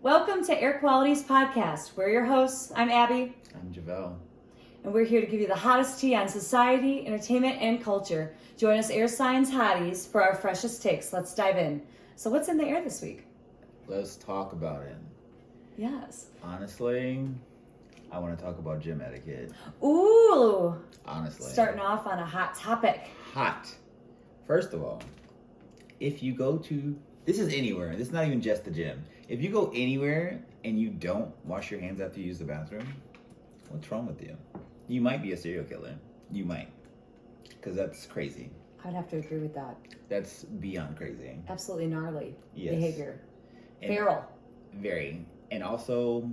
Welcome to Air Quality's podcast. We're your hosts. I'm Abby. I'm Javell. And we're here to give you the hottest tea on society, entertainment, and culture. Join us Air Science Hotties for our freshest takes. Let's dive in. So what's in the air this week? Let's talk about it. Yes. Honestly, I want to talk about gym etiquette. Ooh. Honestly. Starting off on a hot topic. Hot. First of all, if you go to, this is anywhere, this is not even just the gym. If you go anywhere and you don't wash your hands after you use the bathroom, what's wrong with you? You might be a serial killer. You might. Because that's crazy. I would have to agree with that. That's beyond crazy. Absolutely gnarly Yes. behavior. And Feral. Very. And also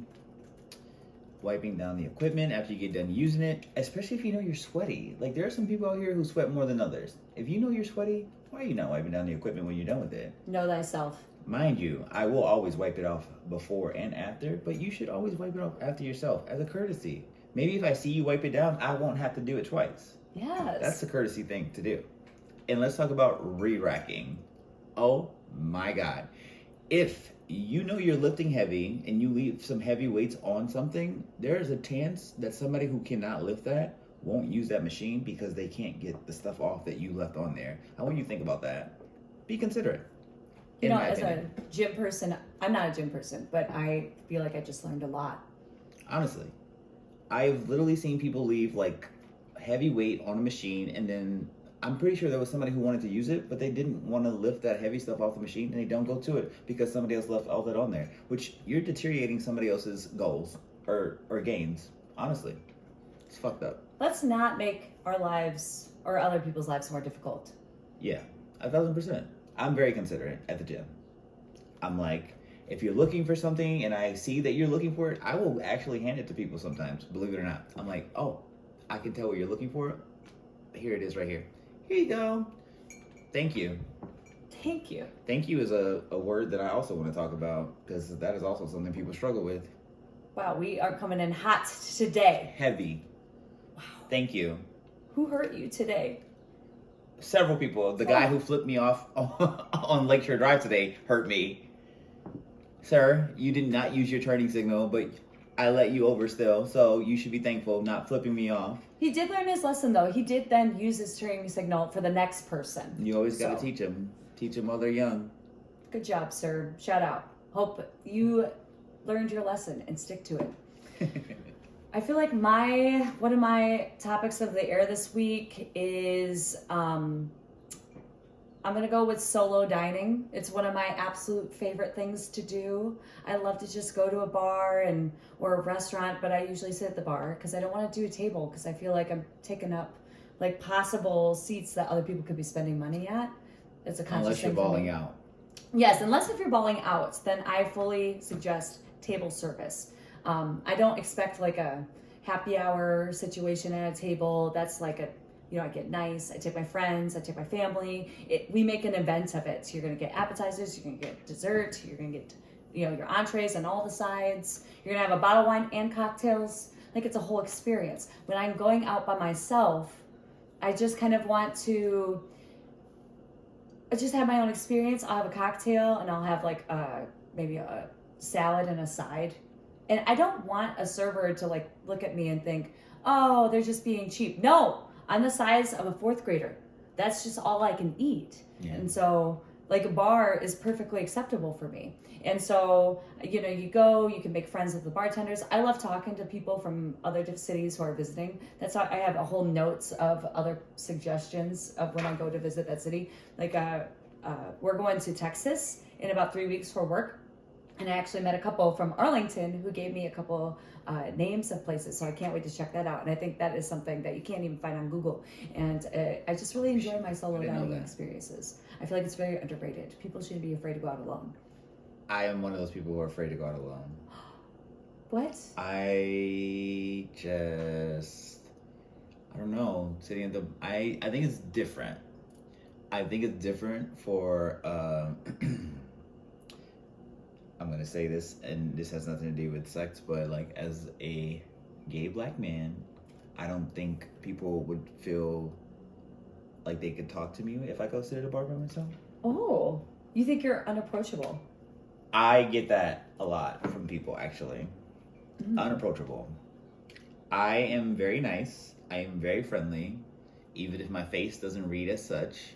wiping down the equipment after you get done using it, especially if you know you're sweaty. Like, there are some people out here who sweat more than others. If you know you're sweaty, why are you not wiping down the equipment when you're done with it? Know thyself. Mind you, I will always wipe it off before and after, but you should always wipe it off after yourself as a courtesy. Maybe if I see you wipe it down, I won't have to do it twice. Yes. That's the courtesy thing to do. And let's talk about re-racking. Oh my God. If you know you're lifting heavy and you leave some heavy weights on something, there's a chance that somebody who cannot lift that won't use that machine because they can't get the stuff off that you left on there. I want you to think about that. Be considerate. You know, as a gym person, I'm not a gym person, but I feel like I just learned a lot. Honestly, I've literally seen people leave like heavy weight on a machine, and then I'm pretty sure there was somebody who wanted to use it, but they didn't want to lift that heavy stuff off the machine, and they don't go to it because somebody else left all that on there, which you're deteriorating somebody else's goals or gains. Honestly, it's fucked up. Let's not make our lives or other people's lives more difficult. Yeah, 1,000%. I'm very considerate at the gym. I'm like, if you're looking for something and I see that you're looking for it, I will actually hand it to people sometimes, believe it or not. I'm like, oh, I can tell what you're looking for. Here it is right here. Here you go. Thank you. Thank you. Thank you is a word that I also want to talk about because that is also something people struggle with. Wow, we are coming in hot today. Heavy. Wow. Thank you. Who hurt you today? Several people. The guy who flipped me off on Lakeshore Drive today hurt me. Sir, you did not use your turning signal, but I let you over still, so you should be thankful not flipping me off. He did learn his lesson, though. He did then use his turning signal for the next person. You always got to teach them. Teach them while they're young. Good job, sir. Shout out. Hope you learned your lesson and stick to it. I feel like one of my topics of the air this week is I'm gonna go with solo dining. It's one of my absolute favorite things to do. I love to just go to a bar or a restaurant, but I usually sit at the bar because I don't want to do a table because I feel like I'm taking up like possible seats that other people could be spending money at. It's a conscious Unless you're thing for me. balling out. Yes, unless if you're balling out, then I fully suggest table service. I don't expect like a happy hour situation at a table. That's like I get nice. I take my friends, I take my family. We make an event of it. So you're gonna get appetizers, you're gonna get dessert, you're gonna get your entrees and all the sides. You're gonna have a bottle of wine and cocktails. Like, it's a whole experience. When I'm going out by myself, I just kind of want to just have my own experience. I'll have a cocktail and I'll have like maybe a salad and a side. And I don't want a server to like look at me and think, oh, they're just being cheap. No, I'm the size of a fourth grader. That's just all I can eat. Yeah. And so like a bar is perfectly acceptable for me. And so, you can make friends with the bartenders. I love talking to people from other cities who are visiting. That's how I have a whole notes of other suggestions of when I go to visit that city. Like we're going to Texas in about 3 weeks for work. And I actually met a couple from Arlington who gave me a couple names of places. So I can't wait to check that out. And I think that is something that you can't even find on Google. And I just really enjoy my solo dining experiences. I feel like it's very underrated. People shouldn't be afraid to go out alone. I am one of those people who are afraid to go out alone. What? I don't know. Sitting at I think it's different. I think it's different for I'm going to say this, and this has nothing to do with sex, but like as a gay black man, I don't think people would feel like they could talk to me if I go sit at a bar by myself. Oh, you think you're unapproachable? I get that a lot from people, actually. Unapproachable. I am very nice. I am very friendly, even if my face doesn't read as such.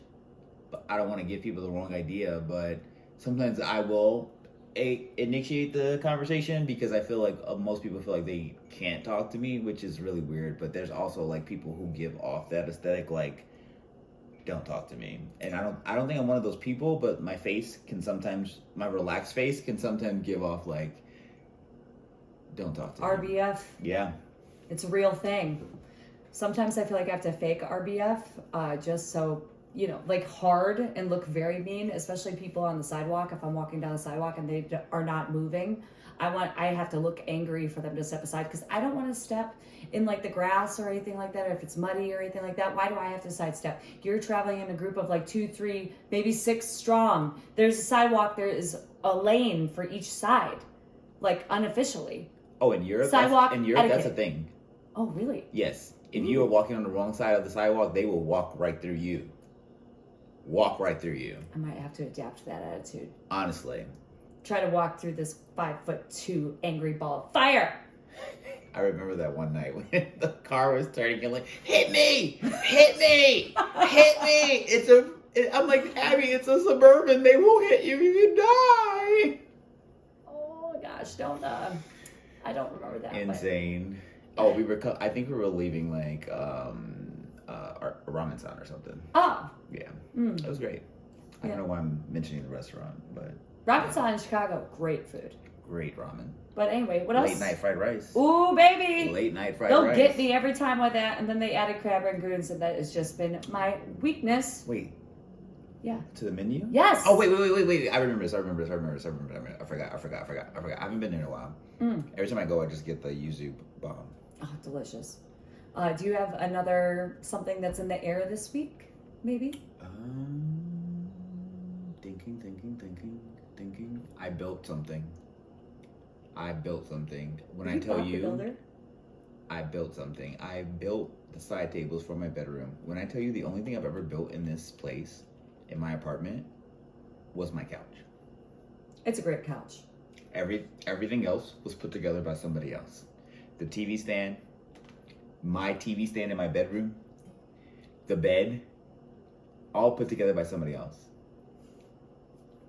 But I don't want to give people the wrong idea, but sometimes I will initiate the conversation because I feel like most people feel like they can't talk to me, which is really weird. But there's also like people who give off that aesthetic, like, don't talk to me. And I don't think I'm one of those people, but my relaxed face can sometimes give off like, don't talk to me. RBF. Yeah. It's a real thing. Sometimes I feel like I have to fake RBF just so, like hard and look very mean, especially people on the sidewalk. If I'm walking down the sidewalk and they are not moving, I have to look angry for them to step aside because I don't want to step in like the grass or anything like that, or if it's muddy or anything like that. Why do I have to sidestep? You're traveling in a group of like 2, 3, maybe 6 strong. There's a sidewalk. There is a lane for each side, like unofficially. Oh, in Europe, Sidewalk that's a thing. Oh, really? Yes. If you are walking on the wrong side of the sidewalk, they will walk right through you. Walk right through you. I might have to adapt to that attitude. Honestly. Try to walk through this 5'2" angry ball of fire. I remember that one night when the car was turning and like, hit me, hit me, hit me. I'm like, Abby, it's a Suburban. They won't hit you. You can die. Oh gosh, I don't remember that. Insane. I think we were leaving like Ramen-san or something. Oh. Yeah. It was great. I don't know why I'm mentioning the restaurant, but Ramen-san in Chicago, great food. Great ramen. But anyway, what else? Late night fried rice. Ooh, baby. Late night fried They'll rice. get me every time with that, and then they added crab rangoons, and that has just been my weakness. Wait. Yeah. To the menu? Yes. Oh, wait. I remember this. I forgot. I haven't been there in a while. Every time I go, I just get the yuzu bomb. Oh, delicious. Do you have another something that's in the air this week? Maybe? Thinking. I built something. When I tell you, builder? I built something. I built the side tables for my bedroom. When I tell you the only thing I've ever built in this place, in my apartment, was my couch. It's a great couch. Everything else was put together by somebody else. The TV stand, my TV stand in my bedroom, the bed, all put together by somebody else.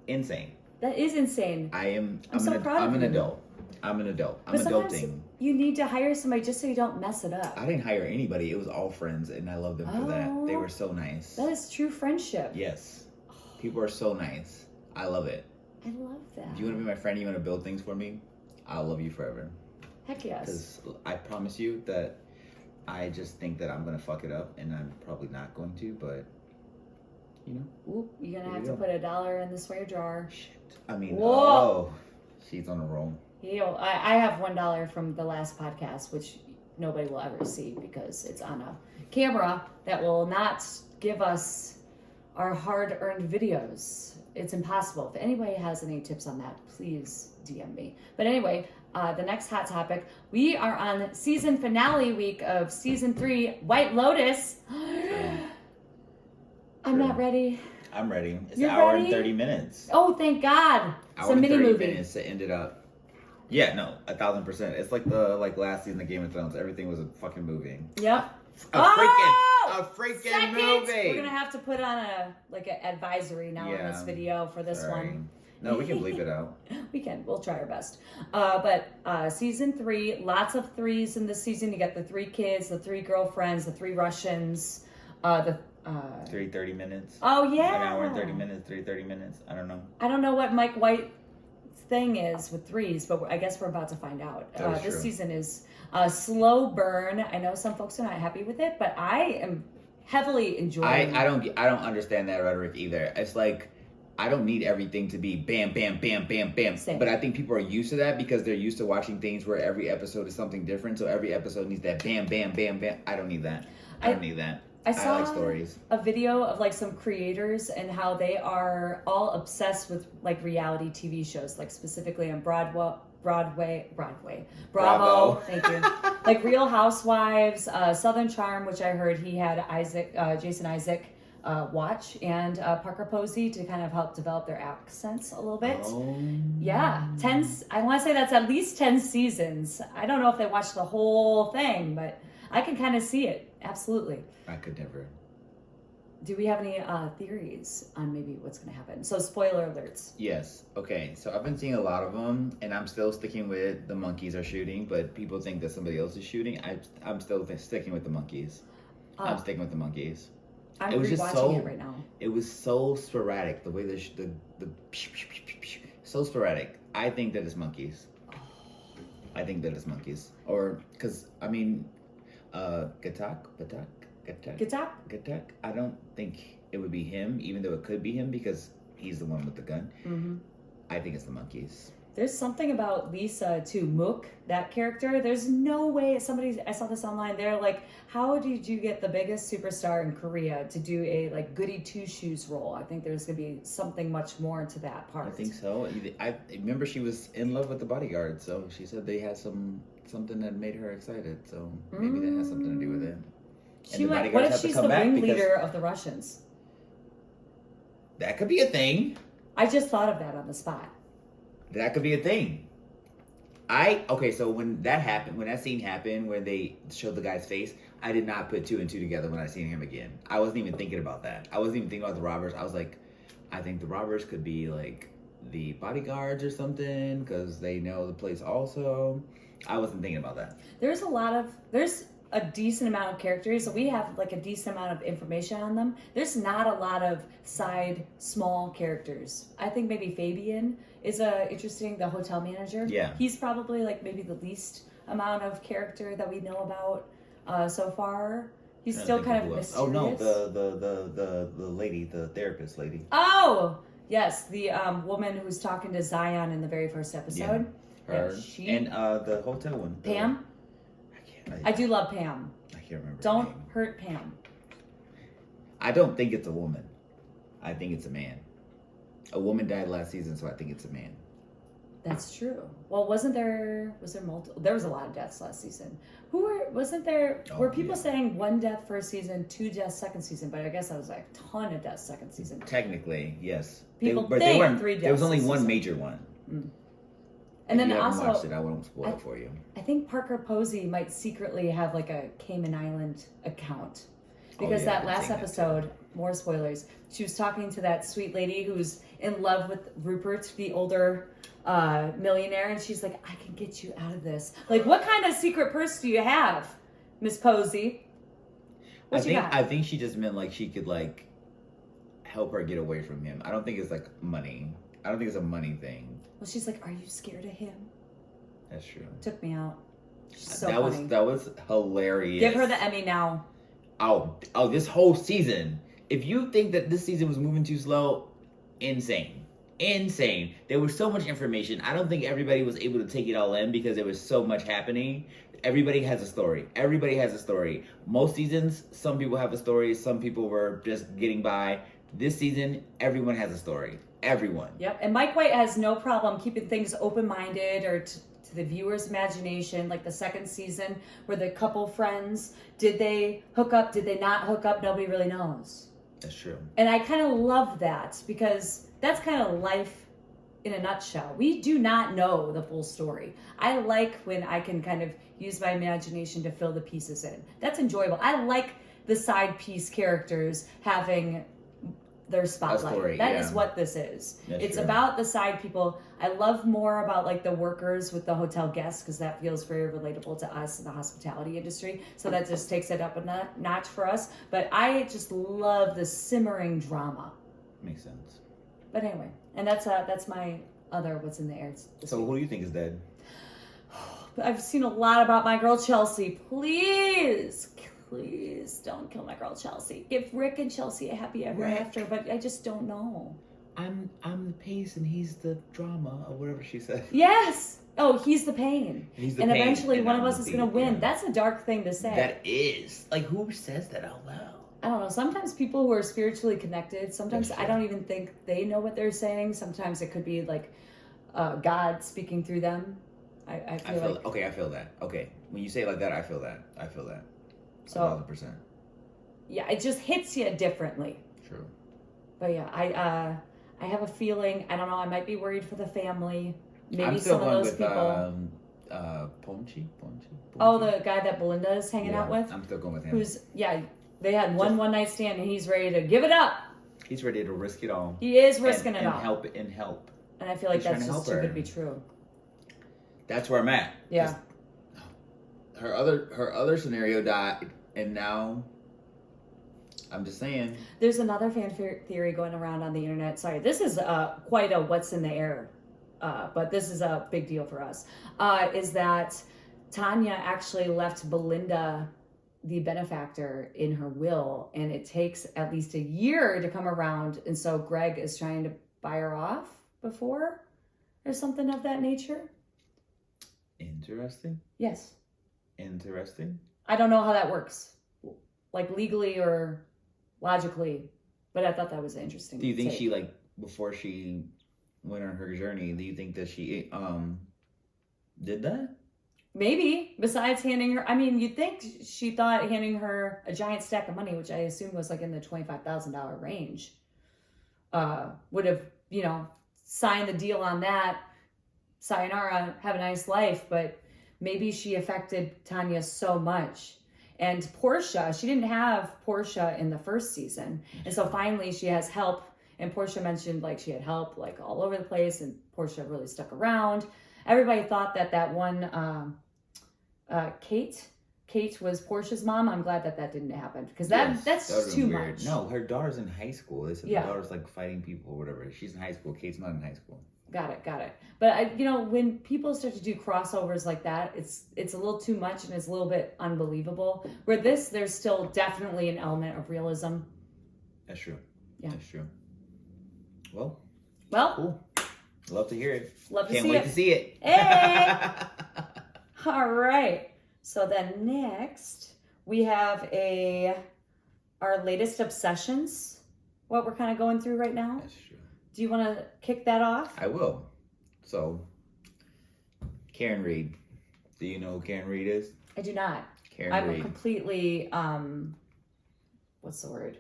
Insane. That is insane. I'm so proud of an you. adult. I'm But sometimes adulting. you need to hire somebody just so you don't mess it up. I didn't hire anybody. It was all friends, and I love them for that. They were so nice. That is true friendship. Yes. People are so nice. I love it. I love that. Do you want to be my friend? You want to build things for me? I'll love you forever. Heck yes. Because I promise you that I just think that I'm going to fuck it up, and I'm probably not going to, but, Oop, you're going to have to put $1 in the swear jar. Shit. I mean, Whoa. She's on a roll. I have $1 from the last podcast, which nobody will ever see because it's on a camera that will not give us our hard-earned videos. It's impossible. If anybody has any tips on that, please DM me. But anyway, the next hot topic, we are on season finale week of season 3, White Lotus. I'm not ready. I'm ready. It's You're an hour ready? and 30 minutes. Oh, thank God. It's Hour a and mini 30 movie. minutes to end it up. Yeah, no, 1,000%. It's like the last season of Game of Thrones. Everything was a fucking movie. Yep. A freaking Second. movie. We're gonna have to put on an advisory now in this video for this one. No, we can bleep it out. We can. We'll try our best. But season 3, lots of threes in this season. You got the 3 kids, the 3 girlfriends, the 3 Russians, 30 minutes. Oh yeah. 1 hour and 30 minutes. 30 minutes. I don't know. I don't know what Mike White's thing is with threes, but I guess we're about to find out. This true. season is a slow burn. I know some folks are not happy with it, but I am heavily enjoying. I don't understand that rhetoric either. It's like, I don't need everything to be bam, bam, bam, bam, bam. Same. But I think people are used to that because they're used to watching things where every episode is something different. So every episode needs that bam, bam, bam, bam. I don't need that. I don't need that. I saw like stories. A video of some creators and how they are all obsessed with reality TV shows, specifically on Broadway. Bravo. Thank you. Real Housewives, Southern Charm, which I heard he had Jason Isaac watch, and Parker Posey to kind of help develop their accents a little bit. Oh. Yeah, I want to say that's at least 10 seasons. I don't know if they watched the whole thing, but I can kind of see it. Absolutely. I could never. Do we have any theories on maybe what's going to happen? So spoiler alerts. Yes. Okay. So I've been seeing a lot of them, and I'm still sticking with the monkeys are shooting, but people think that somebody else is shooting. I'm still sticking with the monkeys. I'm sticking with the monkeys. I'm it was just rewatching it right now. It was so sporadic. The way the so sporadic. I think that it's monkeys. I think that it's monkeys, or because I mean, Gatak. I don't think it would be him, even though it could be him because he's the one with the gun. Mm-hmm. I think it's the monkeys. There's something about Lisa too, Mook, that character. There's no way I saw this online. They're like, how did you get the biggest superstar in Korea to do a like goody two shoes role? I think there's gonna be something much more to that part. I think so. I remember she was in love with the bodyguard, so she said they had something that made her excited. So maybe that has something to do with it. What if she's the ringleader of the Russians? That could be a thing. I just thought of that on the spot. That could be a thing. So when that scene happened where they showed the guy's face, I did not put two and two together when I seen him again. I wasn't even thinking about that. I wasn't even thinking about the robbers. I was like, I think the robbers could be like the bodyguards or something because they know the place also. I wasn't thinking about that. There's a decent amount of characters, so we have like a decent amount of information on them. There's not a lot of side small characters. I think maybe Fabian is interesting, the hotel manager. Yeah. He's probably like maybe the least amount of character that we know about so far. He's still kind of mysterious. Oh no, the lady, the therapist lady. Oh yes, the woman who's talking to Zion in the very first episode. Yeah. Her. Yeah, and the hotel one. Pam. I do love Pam. I can't remember. Don't hurt Pam. I don't think it's a woman. I think it's a man. A woman died last season, so I think it's a man. That's true. Well, was there multiple? There was a lot of deaths last season. Were people saying one death first season, 2 deaths second season? But I guess that was like a ton of deaths second season. Technically, yes. People think 3 deaths. There was only one season. major one. Mm. And then also, watched it, I won't spoil it for you. I think Parker Posey might secretly have like a Cayman Island account. Because that last episode, more spoilers, she was talking to that sweet lady who's in love with Rupert, the older millionaire, and she's like, I can get you out of this. Like, what kind of secret purse do you have, Miss Posey? I think she just meant like she could like help her get away from him. I don't think it's like money. I don't think it's a money thing. Well, she's like, are you scared of him? That's true. Took me out. So that was hilarious. Give her the Emmy now. Oh, this whole season. If you think that this season was moving too slow, insane. There was so much information. I don't think everybody was able to take it all in because there was so much happening. Everybody has a story. Most seasons, some people have a story. Some people were just getting by. This season, everyone has a story. Everyone. Yep. And Mike White has no problem keeping things open-minded or to the viewer's imagination, like the second season where the couple friends, did they hook up, did they not hook up, nobody really knows. That's true. And I kind of love that because that's kind of life in a nutshell. We do not know the full story. I like when I can kind of use my imagination to fill the pieces in. That's enjoyable. I like the side piece characters having their spotlight. That is what this is. It's about the side people. I love more about like the workers with the hotel guests because that feels very relatable to us in the hospitality industry. So that just takes it up a notch for us. But I just love the simmering drama. Makes sense. But anyway, and that's my other what's in the air. So who do you think is dead? I've seen a lot about my girl Chelsea. Please don't kill my girl Chelsea. Give Rick and Chelsea a happy ever after, but I just don't know. I'm the pace and he's the drama or whatever she said. Yes. Oh, he's the pain. He's the and pain, eventually and one of us is going to win. Yeah. That's a dark thing to say. That is. Like, who says that out loud? I don't know. Sometimes people who are spiritually connected, sometimes I don't even think they know what they're saying. Sometimes it could be like God speaking through them. I feel like... Okay, I feel that. Okay. When you say it like that, I feel that. So, 1,000%. Yeah, it just hits you differently. true. But yeah, I have a feeling, I don't know, I might be worried for the family. Maybe I'm still some of going those with people. Ponchi. Oh, the guy that Belinda is hanging out with? I'm still going with him. Who's, yeah, they had one night stand and he's ready to give it up. He's ready to risk it all. He is risking it and all. Help. And I feel like He's trying that's to just help too her. good to be true. That's where I'm at. Yeah. Her other scenario died, and now I'm just saying. There's another fan theory going around on the internet. Sorry, this is quite a what's in the air, but this is a big deal for us. Is that Tanya actually left Belinda the benefactor in her will, and it takes at least a year to come around, and so Greg is trying to buy her off before, or something of that nature. Interesting. Yes. Interesting. I don't know how that works, like legally or logically, but I thought that was interesting. Do you think she, like, before she went on her journey, do you think that she did that? Maybe, besides handing her, I mean, you'd think she thought handing her a giant stack of money, which I assume was like in the $25,000 range, would have, signed the deal on that. Sayonara, have a nice life. But maybe she affected Tanya so much. And Portia, she didn't have Portia in the first season. And so finally she has help. And Portia mentioned like she had help like all over the place. And Portia really stuck around. Everybody thought that one... Kate was Portia's mom. I'm glad that didn't happen because that's too weird. much. No, her daughter's in high school. They said Yeah. the daughter's like fighting people or whatever. She's in high school. Kate's not in high school. Got it. But when people start to do crossovers like that, it's a little too much and it's a little bit unbelievable. Where there's still definitely an element of realism. That's true. Yeah. That's true. Well, Well, cool. Love to hear it. Love to Can't see wait it. to see it. Hey! All right. So then next we have our latest obsessions, what we're kind of going through right now. That's true. Do you want to kick that off? I will. So, Karen Reed. Do you know who Karen Reed is? I do not. Karen I'm Reed. completely, what's the word?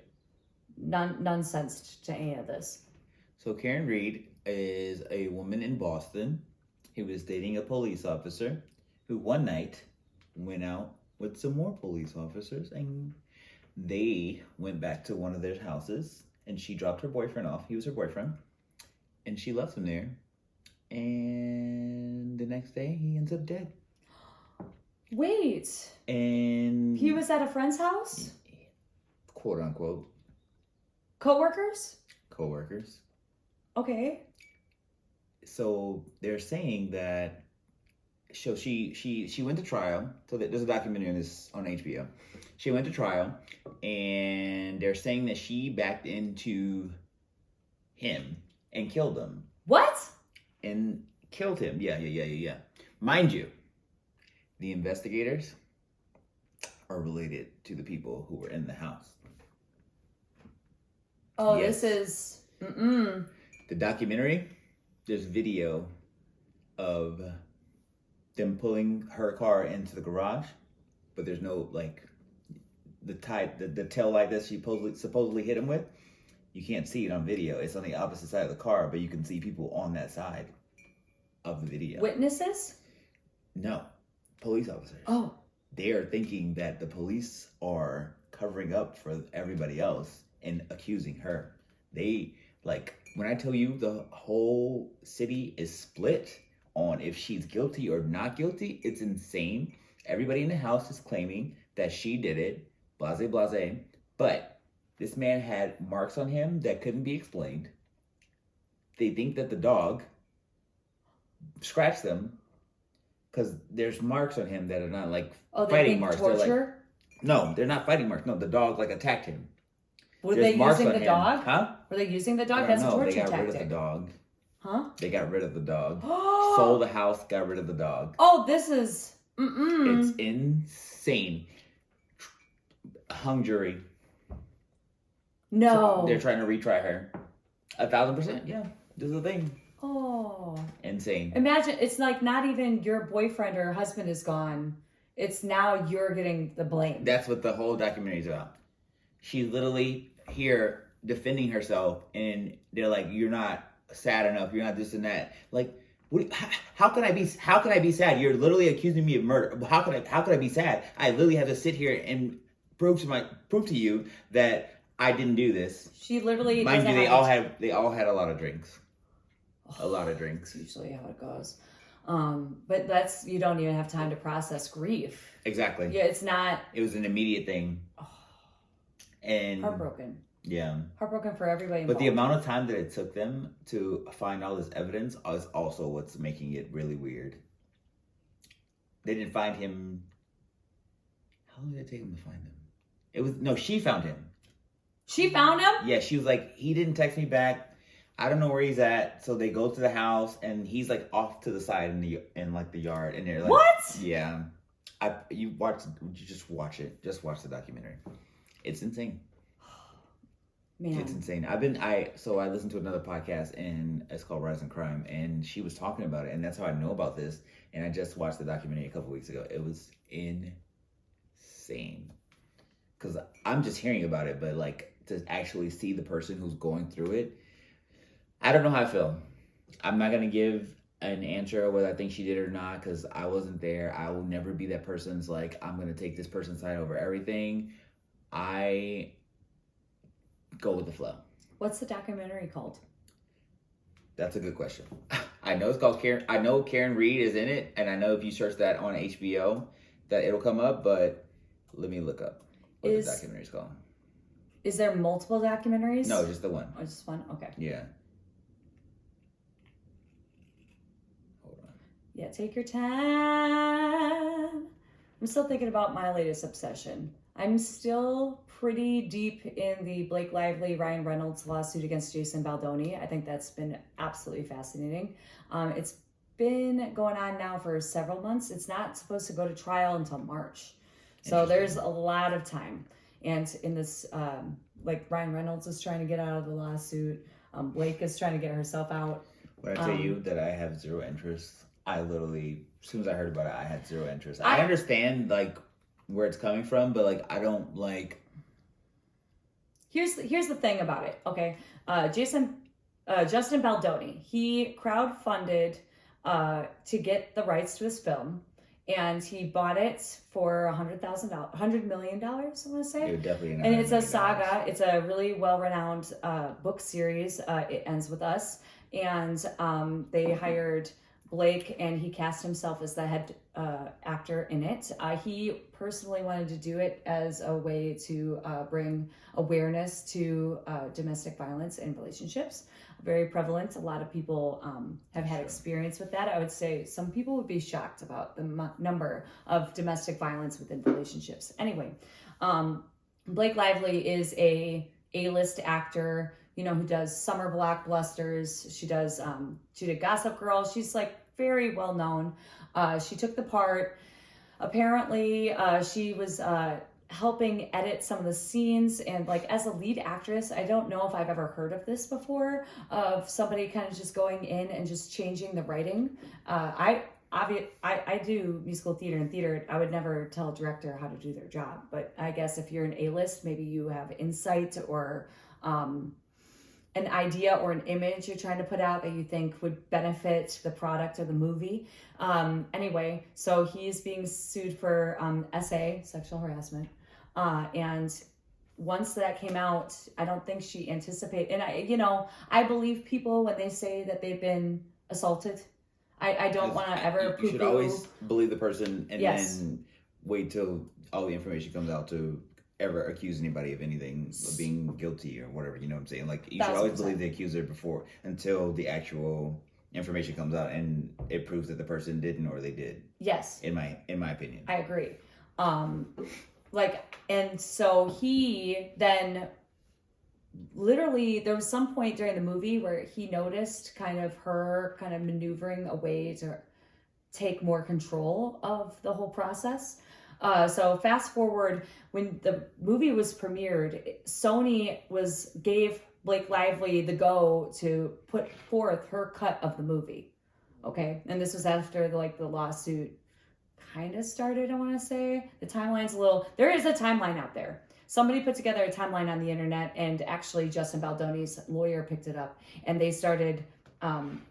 Nonsensed to any of this. So Karen Reed is a woman in Boston who was dating a police officer who one night went out with some more police officers and they went back to one of their houses and she dropped her boyfriend off. He was her boyfriend. And she left him there. And the next day he ends up dead. Wait. And He was at a friend's house? quote unquote Co-workers? co-workers. Okay. So they're saying that she went to trial. So there's a documentary on this on HBO. She went to trial, and they're saying that she backed into him and killed him. What? And killed him. Yeah. Mind you, the investigators are related to the people who were in the house. Oh, Yes. This is... The documentary, there's video of them pulling her car into the garage, but there's no like the tail light that she supposedly hit him with. You can't see it on video. It's on the opposite side of the car, but you can see people on that side of the video. Witnesses? No, police officers. Oh. They are thinking that the police are covering up for everybody else and accusing her. They when I tell you the whole city is split on if she's guilty or not guilty, it's insane. Everybody in the house is claiming that she did it, blase. But this man had marks on him that couldn't be explained. They think that the dog scratched them because there's marks on him that are not like fighting marks. Torture? No, they're not fighting marks. No, the dog attacked him. Were There's they marks using on the him. dog? Huh? Were they using the dog? I don't That's know. a torture They got tactic. rid of the dog. Huh? They got rid of the dog. Sold the house, got rid of the dog. Oh, this is... It's insane. Hung jury. No. So they're trying to retry her. 1,000%. Yeah. This is the thing. Oh. Insane. Imagine, it's like not even your boyfriend or husband is gone. It's now you're getting the blame. That's what the whole documentary is about. She's literally here defending herself, and they're like, "You're not sad enough. You're not this and that." Like, how can I be? How can I be sad? You're literally accusing me of murder. How can I be sad? I literally have to sit here and prove to you that I didn't do this. She literally Mind doesn't you, have they all had a lot of drinks. A lot of That's drinks. usually how it goes. But that's, you don't even have time to process grief. Exactly. Yeah, it's not. It was an immediate thing. And Heartbroken. yeah. Heartbroken for everybody But involved. the amount of time that it took them to find all this evidence is also what's making it really weird. They didn't find him. How long did it take them to find him? She found him. She found him? Yeah, she was like, he didn't text me back. I don't know where he's at. So they go to the house, and he's like off to the side in the yard, and they're like, what? Yeah, you just watch it. Just watch the documentary. It's insane. Man. It's insane. I listened to another podcast, and it's called Rise and Crime, and she was talking about it, and that's how I know about this. And I just watched the documentary a couple weeks ago. It was insane. Because I'm just hearing about it, but like to actually see the person who's going through it, I don't know how I feel. I'm not gonna give an answer whether I think she did it or not, because I wasn't there. I will never be that person's like, I'm gonna take this person's side over everything. I go with the flow. What's the documentary called? That's a good question. I know it's called Karen. I know Karen Reed is in it, and I know if you search that on HBO, that it'll come up. But let me look up what the documentary's called. Is there multiple documentaries? No, just the one. Oh, just one? Okay. Yeah. Hold on. Yeah, take your time. I'm still thinking about my latest obsession. I'm still pretty deep in the Blake Lively, Ryan Reynolds lawsuit against Jason Baldoni. I think that's been absolutely fascinating. It's been going on now for several months. It's not supposed to go to trial until March. So there's a lot of time. And in this, like Ryan Reynolds is trying to get out of the lawsuit. Blake is trying to get herself out. When I tell you that I have zero interest, I literally, as soon as I heard about it, I had zero interest. I understand like where it's coming from, but like I don't like. Here's the thing about it. Okay, Justin Baldoni, he crowdfunded to get the rights to his film, and he bought it for $100 million. I want to say. It definitely. And it's a saga. It's a really well-renowned book series. It ends with us, and they hired Blake, and he cast himself as the head actor in it. He personally wanted to do it as a way to bring awareness to domestic violence in relationships. Very prevalent. A lot of people have had experience with that. I would say some people would be shocked about the number of domestic violence within relationships. Anyway, Blake Lively is a A-list actor, you know, who does summer blockbusters. She did Gossip Girl. She's like very well known. She took the part. Apparently, she was helping edit some of the scenes, and like as a lead actress, I don't know if I've ever heard of this before, of somebody kind of just going in and just changing the writing. I do musical theater, and theater, I would never tell a director how to do their job, but I guess if you're an A-list, maybe you have insight or an idea or an image you're trying to put out that you think would benefit the product or the movie. Anyway, so he's being sued for SA, sexual harassment. And once that came out, I don't think she anticipated, and I believe people when they say that they've been assaulted. I don't want to ever poo-poo. You should always believe the person and Yes. then wait till all the information comes out to ever accuse anybody of anything, of being guilty or whatever, you know what I'm saying? Like, you should always believe the accuser until the actual information comes out and it proves that the person didn't or they did. Yes. In my opinion. I agree. And so he then literally, there was some point during the movie where he noticed her maneuvering a way to take more control of the whole process. So fast forward, when the movie was premiered, Sony gave Blake Lively the go to put forth her cut of the movie. Okay, and this was after the lawsuit kind of started. I want to say the timeline's there is a timeline out there. somebody put together a timeline on the internet, and actually Justin Baldoni's lawyer picked it up, and they started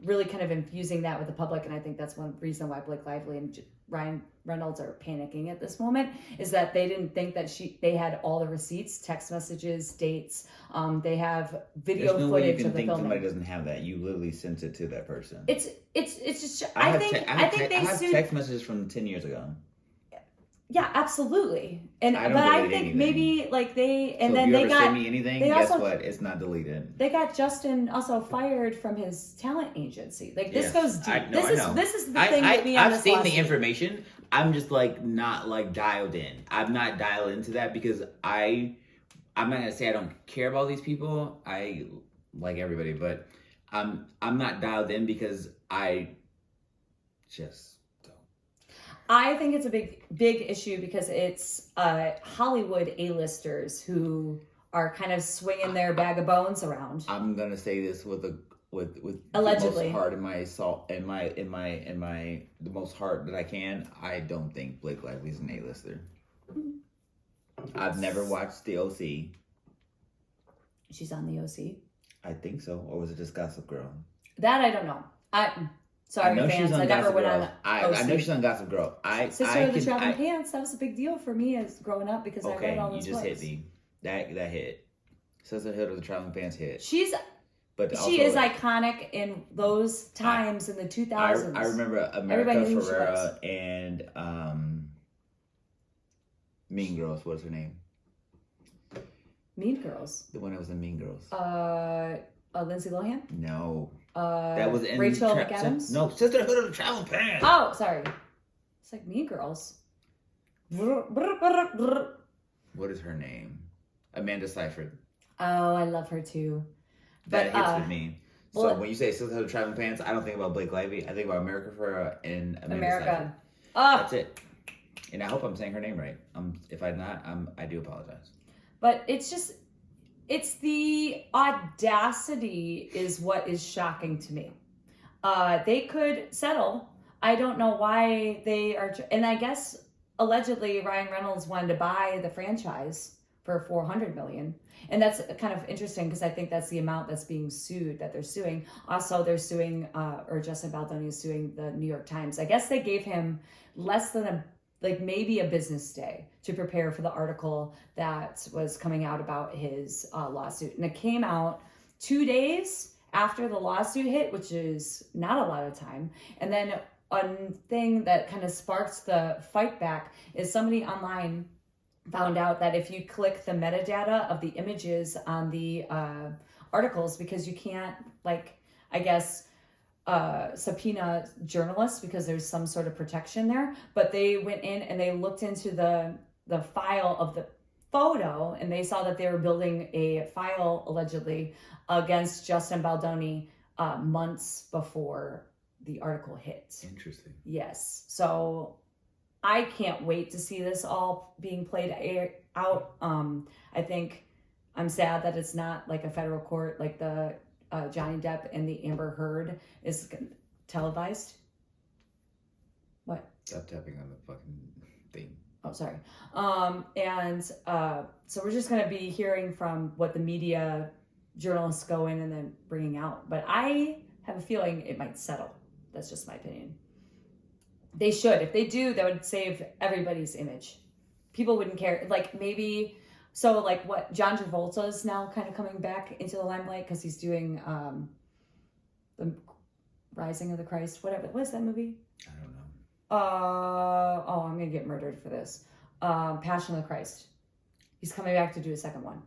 really kind of infusing that with the public. And I think that's one reason why Blake Lively and Ryan Reynolds are panicking at this moment, is that they didn't think that they had all the receipts, text messages, dates. They have video There's no way you footage can of the think filming. somebody doesn't have that. You literally sent it to that person. It's just I I think they have sued. text messages from 10 years ago. Yeah, absolutely. And I don't but I delete think anything. maybe like they and So then if you they ever got send me anything, they guess also- what? It's not deleted. they got Justin also fired from his talent agency. Like this Yes, goes deep. I know. This is the thing with me on I've this seen the lawsuit. information. I'm just like not like dialed in. I'm not dialed into that because I'm not gonna say I don't care about these people. I like everybody, but I'm not dialed in because I just don't. I think it's a big issue because it's Hollywood A-listers who are kind of swinging their bag of bones around. I'm gonna say this with Allegedly. the most heart in my soul, in my the most heart that I can. I don't think Blake Lively's an A-lister. I've never watched The OC. She's on the OC. I think so, or was it just Gossip Girl? That I don't know. Sorry, fans. I never went on. I know she's on Gossip Girl. Sister of the Traveling Pants. That was a big deal for me as growing up because I read all you those just books. hit me. That hit. Sisterhood of the Traveling Pants hit. She is iconic in those times in the 2000s. I remember Everybody America knew who she was. Ferrera and Mean Girls. What's her name? Mean Girls. The one that was in Mean Girls. Lindsay Lohan. No. That was in Rachel McAdams. No, Sisterhood of the Traveling Pants. Oh, sorry. It's like Mean Girls. Oh, What is her name? Amanda Seyfried. I love her too. That But, hits with me. So well, when you say Sisterhood of the Traveling Pants, I don't think about Blake Lively. I think about America Ferrera and Amanda Seyfried. America. That's it. And I hope I'm saying her name right. If I'm not, I do apologize. But it's the audacity is what is shocking to me. They could settle. I don't know why they are, and I guess allegedly Ryan Reynolds wanted to buy the franchise for $400 million. And that's kind of interesting because I think that's the amount that's being sued, that they're suing. Also, they're suing, or Justin Baldoni is suing the New York Times. I guess they gave him less than maybe a business day to prepare for the article that was coming out about his lawsuit. And it came out 2 days after the lawsuit hit, which is not a lot of time. And then one thing that kind of sparks the fight back is somebody online found out that if you click the metadata of the images on the articles, because you can't, subpoena journalists because there's some sort of protection there, but they went in and they looked into the file of the photo and they saw that they were building a file allegedly against Justin Baldoni months before the article hit. Interesting. Yes. So I can't wait to see this all being played out. I think I'm sad that it's not like a federal court, like the Johnny Depp and the Amber Heard is televised. What? Stop tapping on the fucking thing. Oh, sorry. So we're just going to be hearing from what the media journalists go in and then bringing out. But I have a feeling it might settle. That's just my opinion. They should. If they do, that would save everybody's image. People wouldn't care. What John Travolta is now kind of coming back into the limelight because he's doing the Rising of the Christ. What is that movie? I don't know. I'm gonna get murdered for this. Passion of the Christ. He's coming back to do a second one,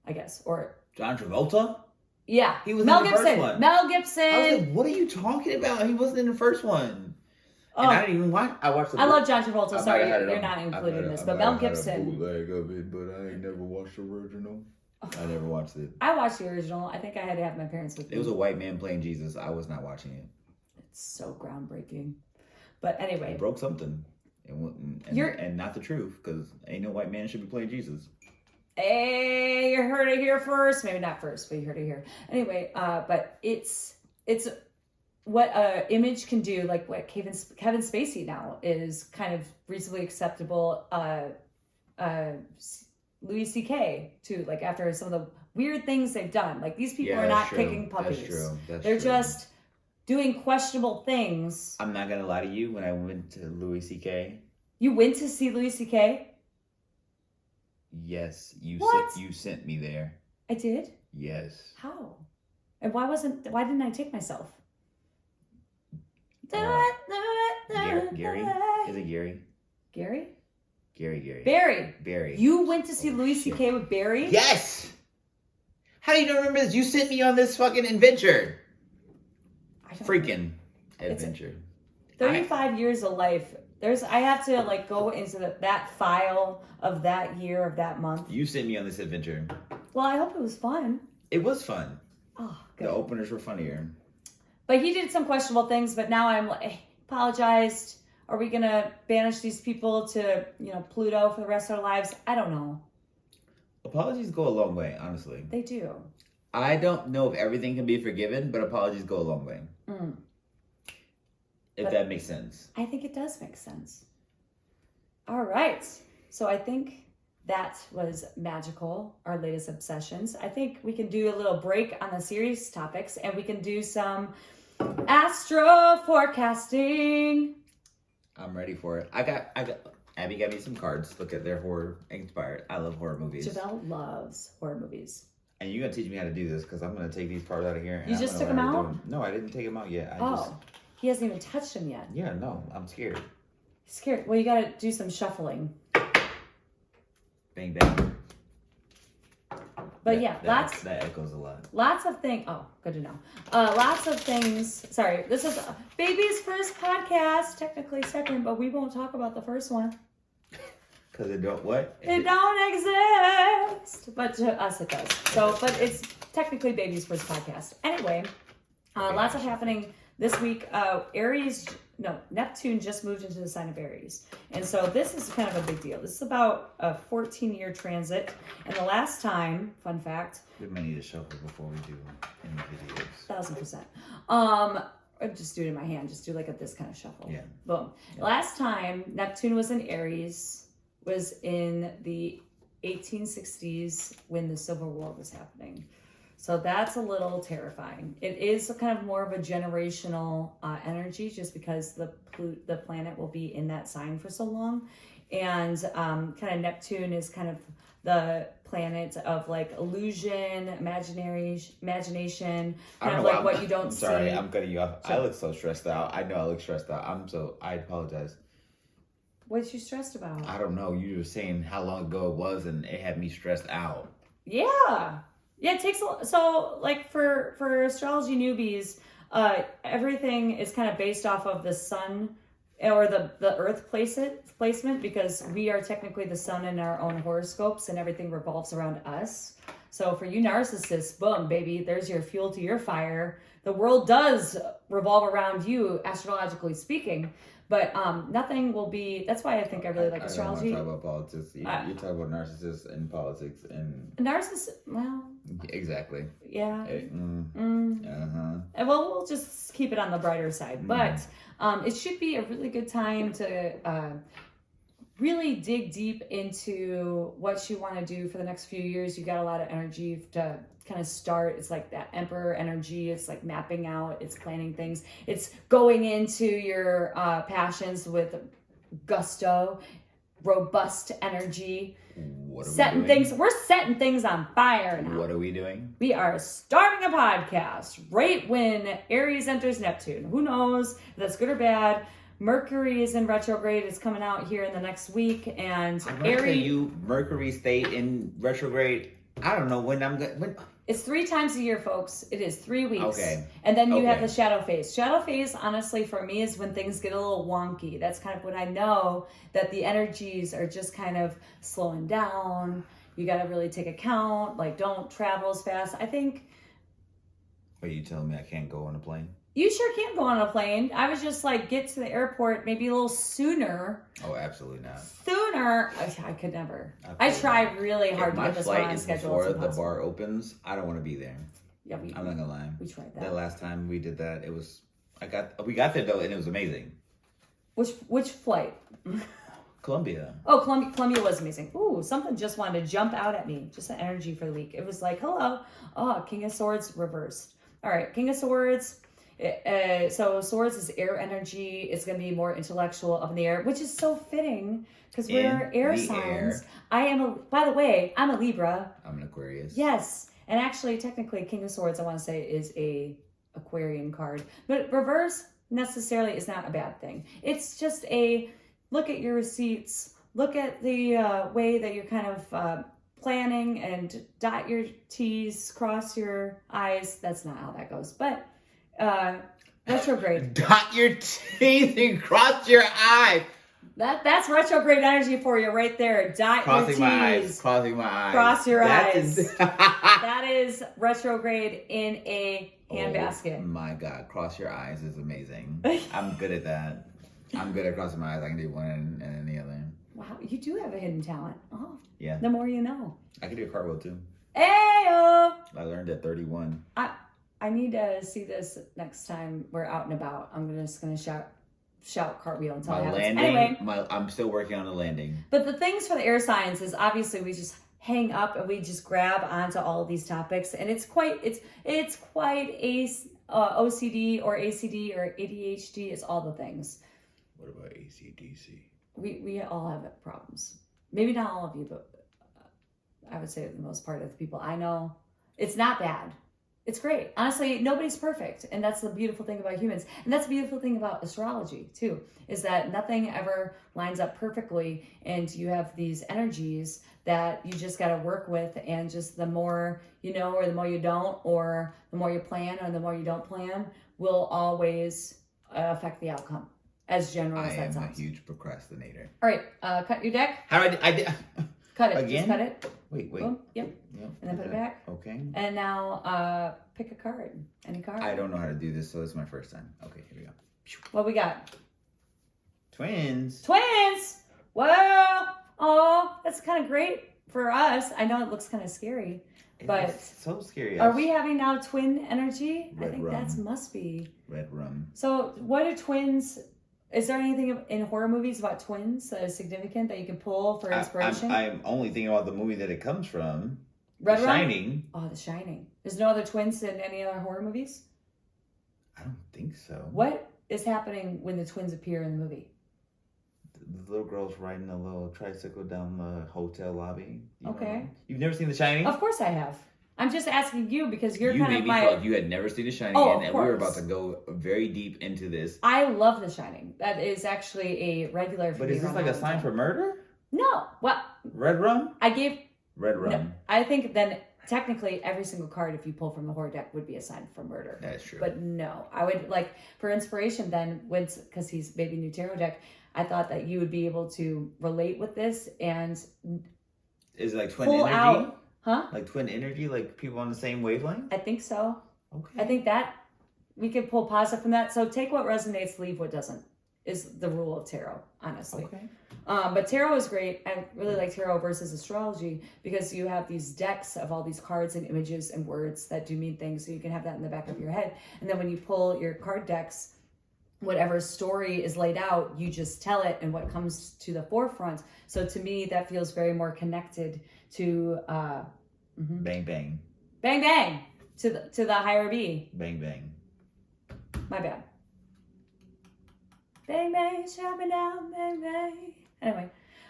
I guess. Or John Travolta? yeah, He was Mel in the Gibson. first one. Mel Gibson. I was like, what are you talking about? He wasn't in the first one. And I didn't even watch. I watched. I love John Travolta. I Sorry, might have had it you're on- not I included might in this, have- but I Mel might have had a Gibson. bootleg of it, but I ain't never watched the original. I never watched it. I watched the original. I think I had to have my parents with me. It was a white man playing Jesus. I was not watching it. It's so groundbreaking. But anyway, It broke something, and not the truth, because ain't no white man should be playing Jesus. hey, you heard it here first. Maybe not first, but you heard it here. Anyway, but it's what image can do, like what Kevin Spacey now is kind of reasonably acceptable Louis C.K. too, like after some of the weird things they've done. Like these people Yeah, are not that's true. kicking puppies. That's true. They're just doing questionable things. I'm not gonna lie to you. When I went to Louis C.K., You went to see Louis C.K.? yes, you sent me there. I did? Yes. How? And why didn't I take myself? Gary? Is it Gary? Gary? Gary. Barry. You went to see Louis C.K. with Barry? Yes! How do you not remember this? You sent me on this fucking adventure. Freaking adventure. 35 years of life. I have to like go into that file of that year, of that month. You sent me on this adventure. Well, I hope it was fun. It was fun. Oh, good. The openers were funnier. But he did some questionable things, but now I'm like, apologized. Are we going to banish these people to, Pluto for the rest of their lives? I don't know. Apologies go a long way, honestly. They do. I don't know if everything can be forgiven, but apologies go a long way. If that makes sense. I think it does make sense. All right. So I think that was magical, our latest obsessions. I think we can do a little break on the serious topics and we can do some astro forecasting. I'm ready for it. I got Abby got me some cards. Look at their horror inspired. I love horror movies. Javell loves horror movies. And you're gonna teach me how to do this because I'm gonna take these cards out of here. And you just took them out? No, I didn't take them out yet. He hasn't even touched them yet. Yeah, no, I'm scared. Scared? Well, you gotta do some shuffling. Bang bang. But that echoes a lot. Lots of things. Oh, good to know. Lots of things. Sorry, this is baby's first podcast. Technically second, but we won't talk about the first one. Because it don't what? It don't exist. But to us it does. So, but it's technically baby's first podcast. Anyway, lots of happening this week. Neptune just moved into the sign of Aries. And so this is kind of a big deal. This is about a 14-year transit. And the last time, fun fact. We might need to shuffle before we do any videos. 1000%. Just do it in my hand. Just do like this kind of shuffle. Yeah. Boom. Yeah. Last time Neptune was in Aries was in the 1860s when the Civil War was happening. So that's a little terrifying. It is kind of more of a generational energy just because the planet will be in that sign for so long. And kind of Neptune is kind of the planet of like illusion, imagination, kind of like what you don't see. Sorry, I'm cutting you off. I look so stressed out. I know I look stressed out. I apologize. What's you stressed about? I don't know. You were saying how long ago it was and it had me stressed out. Yeah. Yeah, it takes so like for astrology newbies, everything is kind of based off of the sun or the earth placement because we are technically the sun in our own horoscopes and everything revolves around us. So for you narcissists, boom, baby, there's your fuel to your fire. The world does revolve around you, astrologically speaking. But nothing will be. That's why I think I really like astrology. I don't want to talk about politics. You talk about narcissists and politics and narcissists. Well, exactly. Yeah. Uh-huh. And well, we'll just keep it on the brighter side. But it should be a really good time to really dig deep into what you want to do for the next few years. You got a lot of energy to kind of start. It's like that emperor energy. It's like mapping out, it's planning things, it's going into your passions with gusto, robust energy. What are setting we doing? We're setting things on fire now. What are we doing? We are starting a podcast right when Aries enters Neptune. Who knows if that's good or bad. Mercury is in retrograde. It's coming out here in the next week, and Aries. Mercury stayed in retrograde. I don't know when I'm going. It's 3 times a year, folks. It is 3 weeks. Okay. And then you have the shadow phase. Shadow phase, honestly, for me, is when things get a little wonky. That's kind of when I know that the energies are just kind of slowing down. You got to really take account. Like, don't travel as fast. I think. Are you telling me I can't go on a plane? You sure can go on a plane. I was just like, get to the airport maybe a little sooner. Oh, absolutely not. Sooner. I could never. I tried really hard to get this one on schedule. Before the bar opens, I don't want to be there. Yeah, I'm not gonna lie. We tried that. The last time we did that, we got there though, and it was amazing. Which flight? Columbia. Oh, Columbia was amazing. Ooh, something just wanted to jump out at me. Just the energy for the week. It was like, hello. Oh, King of Swords reversed. All right, King of Swords. So Swords is air energy. It's going to be more intellectual, up in the air, which is so fitting because we're air signs. By the way, I'm a Libra. I'm an Aquarius. Yes. And actually, technically, King of Swords, I want to say, is a Aquarian card. But reverse necessarily is not a bad thing. It's just a look at your receipts, look at the way that you're kind of planning, and dot your T's, cross your I's. That's not how that goes. But retrograde. Dot your T's and cross your I's. That's retrograde energy for you right there. Dot Crossing your my T's. eyes. Crossing my eyes. Cross your eyes. That That is retrograde in a handbasket. Oh my God. Cross your eyes is amazing. I'm good at that. I'm good at crossing my eyes. I can do one and then the other. Wow, you do have a hidden talent. Oh, yeah. The more you know. I can do a cartwheel too. Ayo! I learned at 31. I need to see this next time we're out and about. I'm just gonna shout cartwheel until it happens. Anyway, I'm still working on the landing. but the things for the air signs is obviously we just hang up and we just grab onto all of these topics, and it's quite OCD or ACD or ADHD. It's all the things. What about ACDC? We all have problems. Maybe not all of you, but I would say the most part of the people I know. It's not bad. It's great. Honestly, nobody's perfect. And that's the beautiful thing about humans. And that's the beautiful thing about astrology, too, is that nothing ever lines up perfectly. And you have these energies that you just got to work with. And just the more you know, or the more you don't, or the more you plan, or the more you don't plan, will always affect the outcome. As general as that sounds. I am a huge procrastinator. All right, cut your deck. How do I did Cut it. Again? Just cut it. Wait. Boom. Yep. And then put it back. Okay. And now pick a card. Any card. I don't know how to do this, so it's my first time. Okay, here we go. What we got? Twins. Twins. Well, oh, that's kind of great for us. I know it looks kind of scary, but It's so scary. are we having now twin energy? Red I think rum. that must be. Red rum. So, what are twins? Is there anything in horror movies about twins that is significant that you can pull for inspiration? I'm only thinking about the movie that it comes from. Red The Rum? Shining. Oh, The Shining. There's no other twins in any other horror movies? I don't think so. What is happening when the twins appear in the movie? The little girl's riding a little tricycle down the hotel lobby. Okay. You've never seen The Shining? Of course I have. I'm just asking you because you're you kind made of me feel like you had never seen The Shining, Oh, of and we were about course. to go very deep into this. I love The Shining. That is actually a regular for But me is this around like a the sign time. for murder? No. What? Red rum? I gave... Red rum. No, I think then technically every single card, if you pull from the horror deck, would be a sign for murder. That is true. But no. I would, like, for inspiration then, because he's maybe new tarot deck, I thought that you would be able to relate with this and Is it like twin pull energy? out... Huh? Like twin energy? Like people on the same wavelength? I think so. Okay. I think that we could pull positive from that. So take what resonates, leave what doesn't, is the rule of tarot, honestly. Okay. But tarot is great. I really like tarot versus astrology because you have these decks of all these cards and images and words that do mean things. So you can have that in the back of your head. And then when you pull your card decks, whatever story is laid out, you just tell it and what comes to the forefront. So to me, that feels very more connected to Bang bang. bang bang to the higher B. Bang bang. My bad. Bang bang, shout me down, bang bang. Anyway,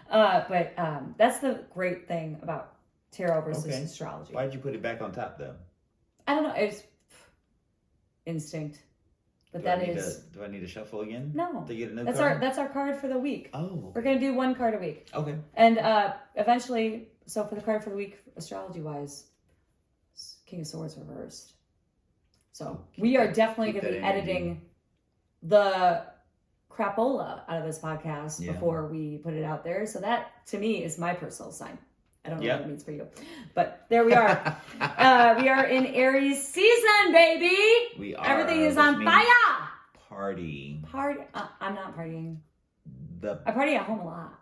but that's the great thing about tarot versus astrology. Why'd you put it back on top though? I don't know. It's instinct. But Do I need to shuffle again? No. To get a new That's card? our card for the week. Oh. We're gonna do one card a week. Okay. And eventually, so for the card for the week, astrology wise, King of Swords reversed. So we are definitely keep gonna be that energy. editing the crapola out of this podcast Yeah. before we put it out there. So that to me is my personal sign. I don't know what it means for you, but there we are. We are in Aries season, baby. We are. Everything is which on means fire. Party. I'm not partying. The I party at home a lot.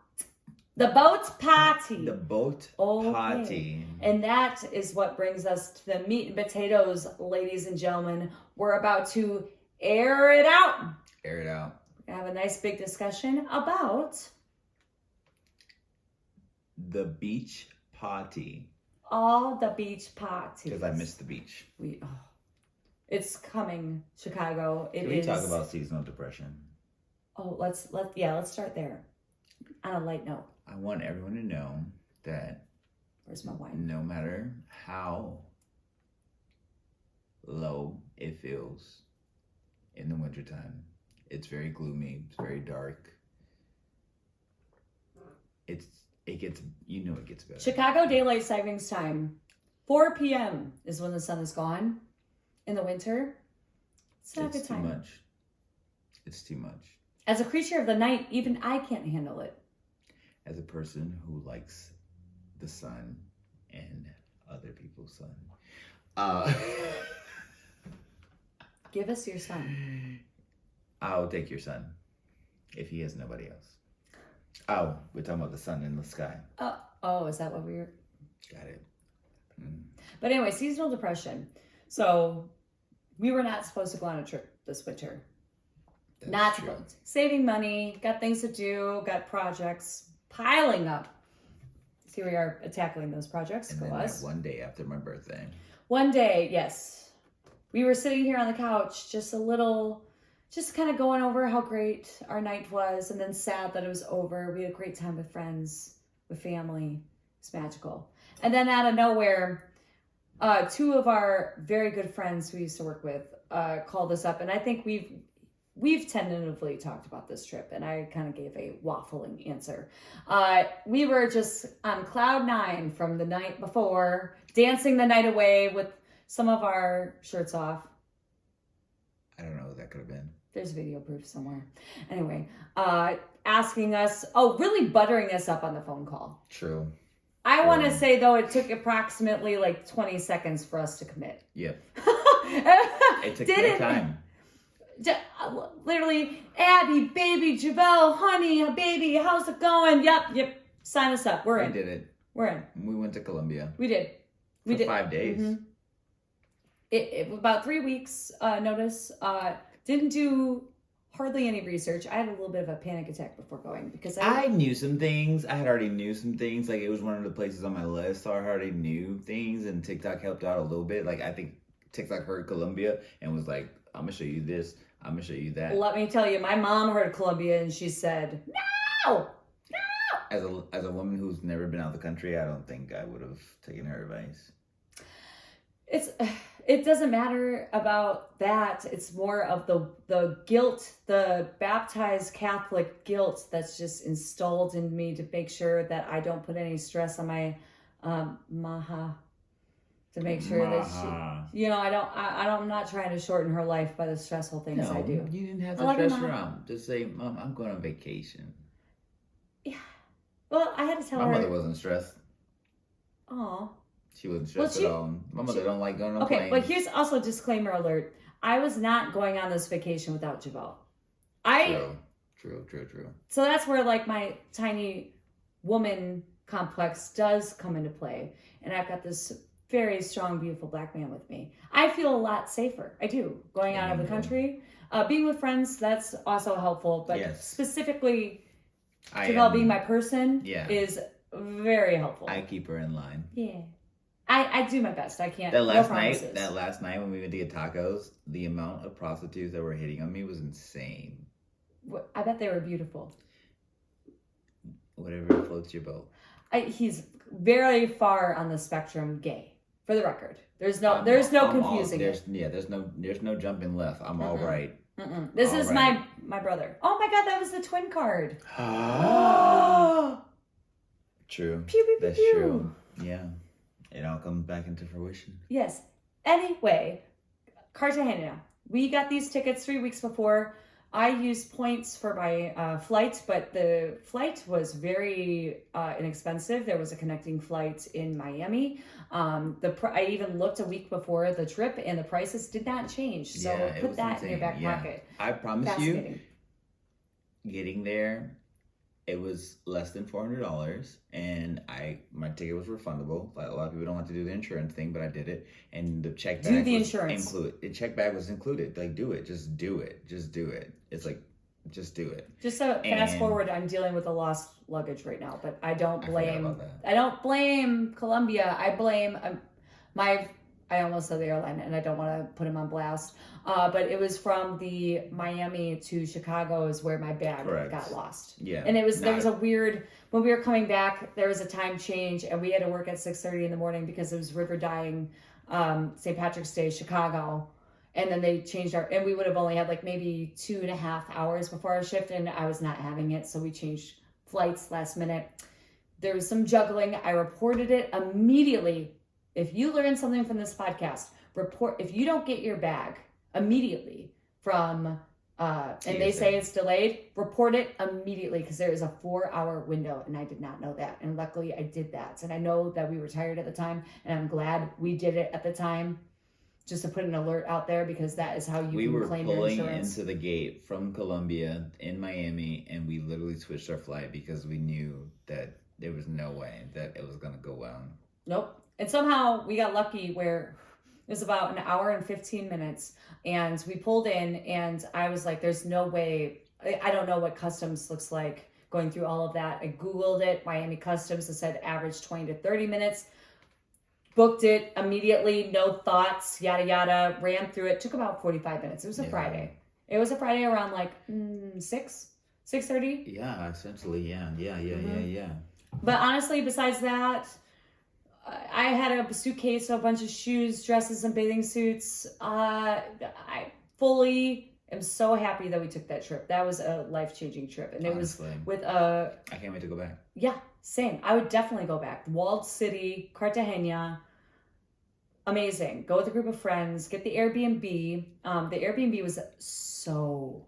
The boat party. The boat Okay. party. And that is what brings us to the meat and potatoes, ladies and gentlemen. We're about to air it out. Air it out. We're gonna have a nice big discussion about The beach party. All the beach parties. Because I miss the beach. It's coming, Chicago. Can we talk about seasonal depression? Oh, let's start there. On a light note. I want everyone to know that Where's my wine? no matter how low it feels in the wintertime, it's very gloomy, it's very dark. It gets better. Chicago daylight savings time, 4 p.m. is when the sun is gone. In the winter, it's not a good time. Too much. It's too much. As a creature of the night, even I can't handle it. As a person who likes the sun and other people's sun, give us your sun. I'll take your son if he has nobody else. Oh, we're talking about the sun in the sky. Oh, is that what we were? Got it. But anyway, seasonal depression. So we were not supposed to go on a trip this winter. That's not true. supposed. Saving money, got things to do, got projects piling up. So here we are tackling those projects. And Go then us. that one day after my birthday. One day, yes. We were sitting here on the couch, just kind of going over how great our night was, and then sad that it was over. We had a great time with friends, with family. It's magical. And then out of nowhere, two of our very good friends we used to work with called us up, and I think we've tentatively talked about this trip, and I kind of gave a waffling answer. We were just on cloud 9 from the night before, dancing the night away with some of our shirts off. I don't know what that could have been. There's video proof somewhere. Anyway, asking us, really buttering us up on the phone call. True. I want to say, though, it took approximately like 20 seconds for us to commit. Yep. It took no time. Literally, Abby, baby, Javell, honey, baby, how's it going? Yep. Sign us up. We're in. We did it. We're in. We went to Colombia. We did. For 5 days. Mm-hmm. It about 3 weeks notice. Didn't do hardly any research. I had a little bit of a panic attack before going because I knew some things. I had already knew some things. Like, it was one of the places on my list, so I already knew things, and TikTok helped out a little bit. Like, I think TikTok heard Colombia and was like, I'm gonna show you this, I'm gonna show you that. Let me tell you, my mom heard Colombia and she said, no. As a woman who's never been out of the country, I don't think I would have taken her advice. It doesn't matter about that. It's more of the guilt, the baptized Catholic guilt that's just installed in me to make sure that I don't put any stress on my maha, to make sure that she, I'm not trying to shorten her life by the stressful things I do. You didn't have to stress her out. Just say, Mom, I'm going on vacation. Yeah. Well, I had to tell her. My mother wasn't stressed. Aw. She wasn't stressed at all. My mother don't like going on planes. Okay, but here's also a disclaimer alert. I was not going on this vacation without Javell. True. So that's where like my tiny woman complex does come into play. And I've got this very strong, beautiful black man with me. I feel a lot safer. I do. Going out of the country. Being with friends, that's also helpful. But specifically, Javell being my person is very helpful. I keep her in line. Yeah. I do my best. I can't. That last night when we went to get tacos, the amount of prostitutes that were hitting on me was insane. I bet they were beautiful. Whatever floats your boat. He's very far on the spectrum gay. For the record, there's no confusing it. There's no jumping left. I'm all right. This is my brother. Oh my God, that was the twin card. True. Pew, pew, That's pew. true. Yeah. It all comes back into fruition. Yes. Anyway, Cartagena. We got these tickets 3 weeks before. I used points for my flight, but the flight was very inexpensive. There was a connecting flight in Miami. I even looked a week before the trip, and the prices did not change. So put that in your back pocket. I promise you, getting there, it was less than $400, and my ticket was refundable. Like, a lot of people don't have to do the insurance thing, but I did it, and the check bag insurance. The check bag was included. Like, do it, just do it. It's like Just do it. Just so fast And- forward, I'm dealing with a lost luggage right now, but I don't forgot blame. about that. I don't blame Colombia. I blame I almost said the airline, and I don't want to put him on blast. But it was from the Miami to Chicago is where my bag Correct. got lost. Yeah. And there was a weird, when we were coming back, there was a time change, and we had to work at 6:30 in the morning because it was river dyeing, St. Patrick's Day, Chicago. And then they changed and we would have only had like maybe 2.5 hours before our shift, and I was not having it. So we changed flights last minute. There was some juggling. I reported it immediately. If you learn something from this podcast, if you don't get your bag immediately from, and they say it's delayed, report it immediately, because there is a 4-hour window, and I did not know that. And luckily I did that. And I know that we were tired at the time, and I'm glad we did it at the time, just to put an alert out there, because that is how you can claim your insurance. We were pulling into the gate from Colombia in Miami, and we literally switched our flight because we knew that there was no way that it was going to go well. Nope. And somehow we got lucky where it was about an hour and 15 minutes, and we pulled in, and I was like, there's no way. I don't know what customs looks like going through all of that. I Googled it, Miami Customs. It said average 20 to 30 minutes. Booked it immediately, no thoughts, yada, yada, ran through it. Took about 45 minutes. It was a Friday. It was a Friday around like 6:30. Yeah, essentially, yeah. But honestly, besides that, I had a suitcase, a bunch of shoes, dresses, and bathing suits. I fully am so happy that we took that trip. That was a life-changing trip. And it Honestly, was with I can't wait to go back. Yeah, same. I would definitely go back. Walled City, Cartagena. Amazing. Go with a group of friends. Get the Airbnb. The Airbnb was so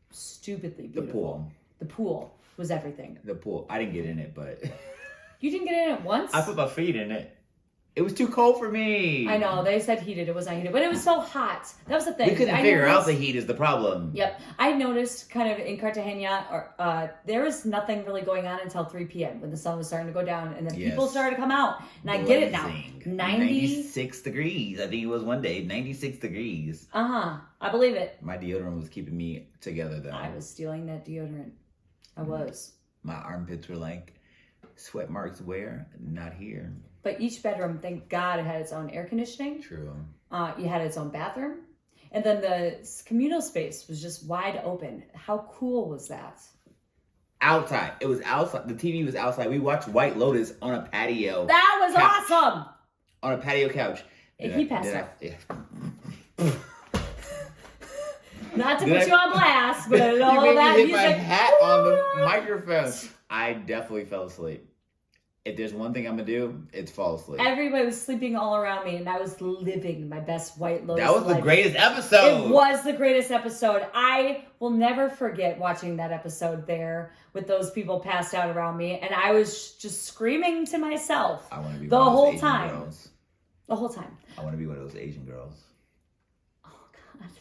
stupidly beautiful. The pool was everything. The pool. I didn't get in it, but... You didn't get in it once? I put my feet in it. It was too cold for me. I know. They said heated. It was not heated. But it was so hot. That was the thing. We couldn't figure out the heat is the problem. Yep. I noticed kind of in Cartagena, there was nothing really going on until 3 p.m. when the sun was starting to go down, and then people started to come out. And I get it now. 96 degrees. I think it was one day. 96 degrees. I believe it. My deodorant was keeping me together though. I was stealing that deodorant. I was. My armpits were like, sweat marks where? Not here. But each bedroom, thank God, it had its own air conditioning. True. You had its own bathroom. And then the communal space was just wide open. How cool was that? Outside. It was outside. The TV was outside. We watched White Lotus on a patio. That was awesome! On a patio couch. He passed out. Not to put you on blast, but all that hit music. my hat on the microphone. I definitely fell asleep. If there's one thing I'm gonna do, it's fall asleep. Everybody was sleeping all around me, and I was living my best White Lotus That was life. the greatest episode. It was the greatest episode. I will never forget watching that episode there with those people passed out around me, and I was just screaming to myself I want to be the one of those whole Asian time. girls. The whole time. I want to be one of those Asian girls. Oh God.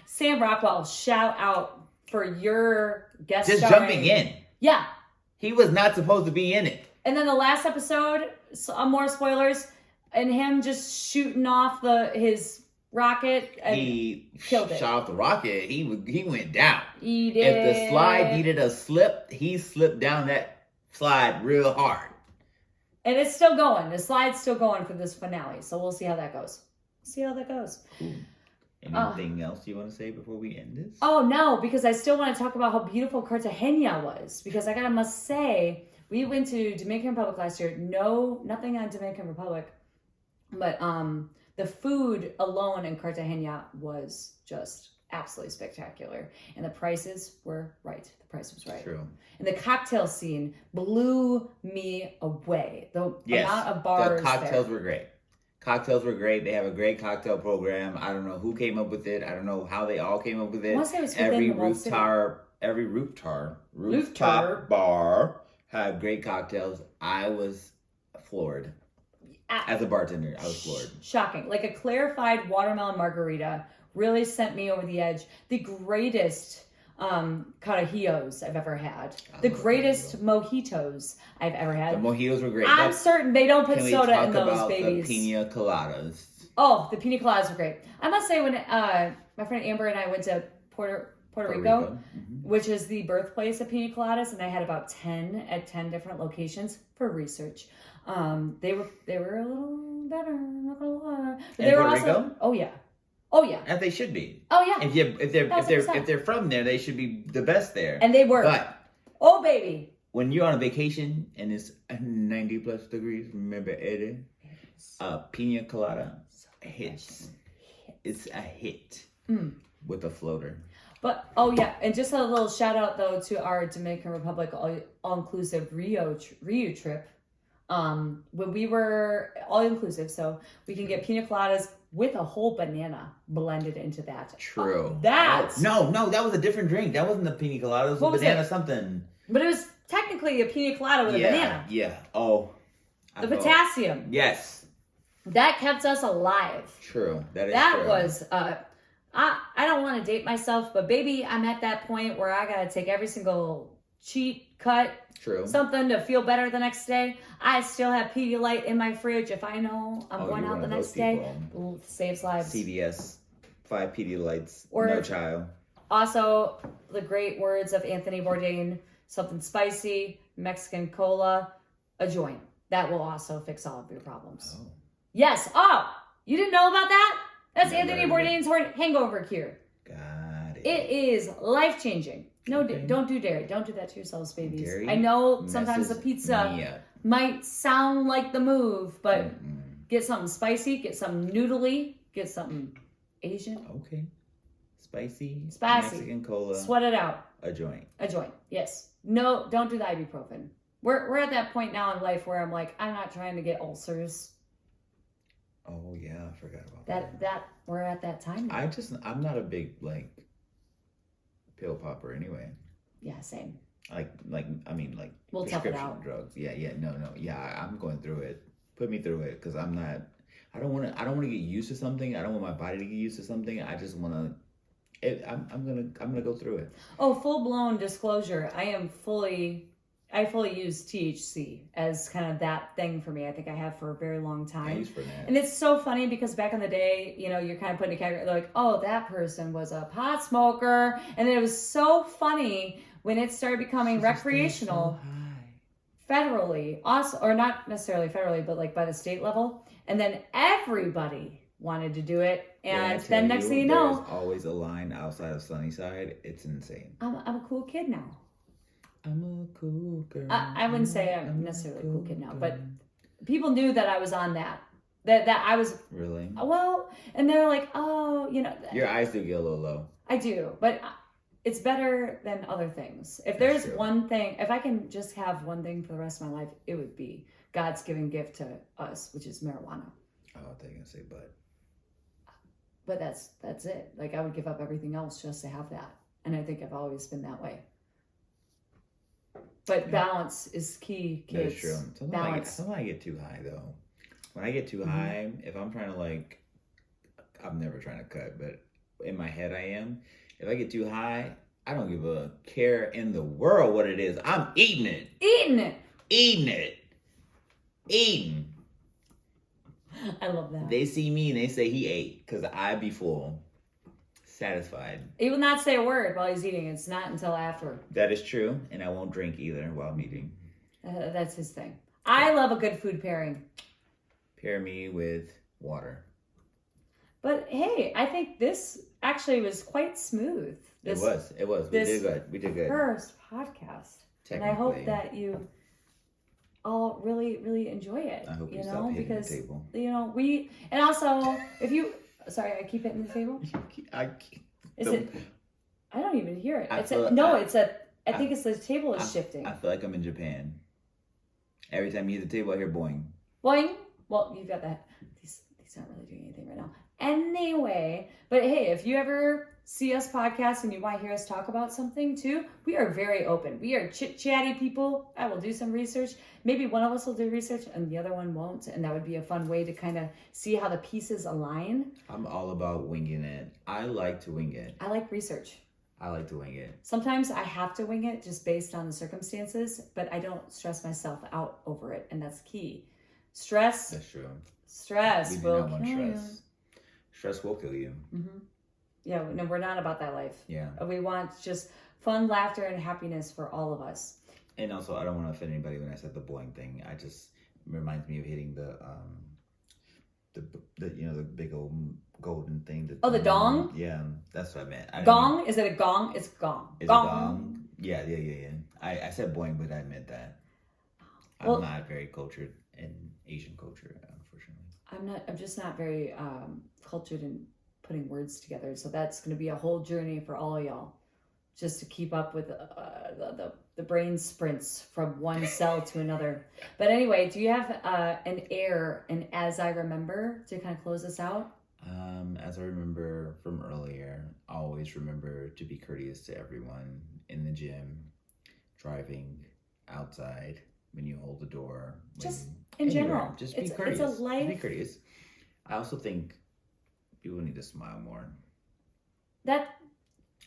Sam Rockwell, shout out for your guest Just starring. jumping in. Yeah. He was not supposed to be in it. And then the last episode, more spoilers, and him just shooting off his rocket. And He killed it. shot off the rocket. He went down. He did. If the slide needed a slip, he slipped down that slide real hard. And it's still going. The slide's still going for this finale. So we'll see how that goes. Cool. Anything else you want to say before we end this? Oh, no, because I still want to talk about how beautiful Cartagena was. Because I must say, we went to Dominican Republic last year. Nothing on Dominican Republic. But the food alone in Cartagena was just absolutely spectacular. And the prices were right. The price was right. True. And the cocktail scene blew me away. The amount of bars the cocktails there. were great. Cocktails were great. They have a great cocktail program. I don't know who came up with it. I don't know how they all came up with it. I want to say it was within the walled city. Every rooftop bar had great cocktails. I was floored. As a bartender, I was floored. Shocking. Like a clarified watermelon margarita really sent me over the edge. The greatest carajillos I've ever had. The greatest mojitos I've ever had. The mojitos were great. I'm certain they don't put soda in those babies. The pina coladas. Oh, the pina coladas were great. I must say, when my friend Amber and I went to Puerto Rico. Mm-hmm. Which is the birthplace of pina coladas, and I had about 10 at 10 different locations for research. They were a little better, I'm not gonna lie. But they were Puerto also Rico? Oh yeah. Oh yeah. As they should be. Oh yeah. If they're from there, they should be the best there. And they were. But oh baby. when you're on a vacation and it's 90 plus degrees, remember Eddie? Pina colada hits. It's a hit with a floater. But oh yeah, and just a little shout out though to our Dominican Republic all inclusive Rio trip. When we were all inclusive, so we can get pina coladas with a whole banana blended into that. True. No, that was a different drink. That wasn't the pina colada. It was a banana something. But it was technically a pina colada with a banana. Yeah. Oh. The potassium. Yes. That kept us alive. True. That true. Was I don't want to date myself, but baby, I'm at that point where I gotta take every single cheat, cut, something to feel better the next day. I still have Pedialyte in my fridge if I know I'm going out the next day. Saves lives. CVS, 5 Pedialytes, no child. Also, the great words of Anthony Bourdain, something spicy, Mexican cola, a joint. That will also fix all of your problems. Oh. Yes. Oh, you didn't know about that? That's Anthony Bourdain's hangover cure. Got it. It is life-changing. No, don't do dairy. Don't do that to yourselves, babies. Dairy I know sometimes the pizza might sound like the move, but get something spicy, get something noodly, get something Asian. Okay. Spicy. Mexican cola. Sweat it out. A joint. Yes. No, don't do the ibuprofen. We're at that point now in life where I'm like, I'm not trying to get ulcers. Oh yeah, I forgot about that. We're at that time now. I'm not a big pill popper anyway. Yeah, same. We'll tough it out. Drugs. Yeah, I'm going through it. Put me through it because I don't want to get used to something. I don't want my body to get used to something. I just want to I'm gonna go through it. Oh, full blown disclosure. I fully use THC as kind of that thing for me. I think I have for a very long time. I use for that. And it's so funny because back in the day, you're kind of putting a category like, oh, that person was a pot smoker. And then it was so funny when it started becoming recreational federally, also, or not necessarily federally, but by the state level. And then everybody wanted to do it. And then next thing you know, there's always a line outside of Sunnyside. It's insane. I'm a cool kid now. I'm a cool girl. I wouldn't say I'm necessarily a cool kid now, but people knew that I was on that I was really well, and they're like, oh, your eyes do get a little low. I do, but it's better than other things. If there's one thing, if I can just have one thing for the rest of my life, it would be God's given gift to us, which is marijuana. Oh, I thought you were gonna say but that's it. Like I would give up everything else just to have that, and I think I've always been that way. But balance is key, kids. That's true. Sometimes I get too high, though. When I get too high, if I'm trying to I'm never trying to cut, but in my head I am. If I get too high, I don't give a care in the world what it is. I'm eating it. Eating. I love that. They see me and they say he ate because I be full. Satisfied. He will not say a word while he's eating. It's not until after. That is true. And I won't drink either while I'm eating. That's his thing. I love a good food pairing. Pair me with water. But hey, I think this actually was quite smooth. It was. We did good. First podcast. And I hope that you all really, really enjoy it. I hope you stop hitting the table. And also, if you... Sorry, I keep hitting the table. I don't even hear it. I think it's the table is shifting. I feel like I'm in Japan. Every time you hit the table, I hear boing. Boing. Well, you've got that. These aren't really doing anything right now. Anyway, but hey, if you ever see us podcast and you want to hear us talk about something too, we are very open. We are chit-chatty people. I will do some research. Maybe one of us will do research and the other one won't. And that would be a fun way to kind of see how the pieces align. I'm all about winging it. I like to wing it. I like research. I like to wing it. Sometimes I have to wing it just based on the circumstances, but I don't stress myself out over it. And that's key. Stress. That's true. Stress we do will not want kill stress. you. Stress will kill you. Mm-hmm. Yeah, no, we're not about that life. Yeah. We want just fun, laughter, and happiness for all of us. And also, I don't want to offend anybody when I said the boing thing. I just it reminds me of hitting the the big old golden thing. The dong? Yeah, that's what I meant. Gong? Is it a gong? It's gong. Is gong. it gong? Yeah. I said boing, but I meant that. Well, I'm not very cultured in Asian culture, unfortunately. I'm just not very cultured in putting words together. So that's going to be a whole journey for all of y'all, just to keep up with the brain sprints from one cell to another. But anyway, do you have an air and as I remember to kind of close this out? As I remember from earlier, always remember to be courteous to everyone in the gym, driving, outside, when you hold the door. Just in general. Just be courteous. It's a life. Be courteous. I also think people need to smile more.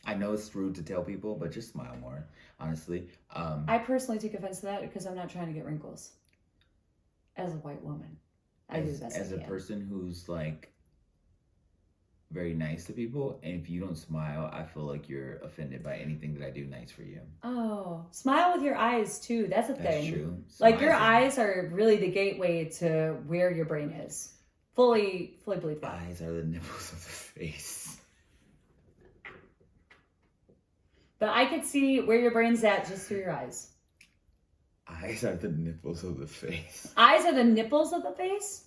I know it's rude to tell people, but just smile more, honestly. I personally take offense to that because I'm not trying to get wrinkles. As a white woman, I do the best as I a can. person who's like very nice to people, and if you don't smile, I feel like you're offended by anything that I do nice for you. Oh, smile with your eyes too. That's a thing. That's true. Like your eyes are really the gateway to where your brain is. Fully believe that. Eyes are the nipples of the face. But I could see where your brain's at just through your eyes. Eyes are the nipples of the face. Eyes are the nipples of the face?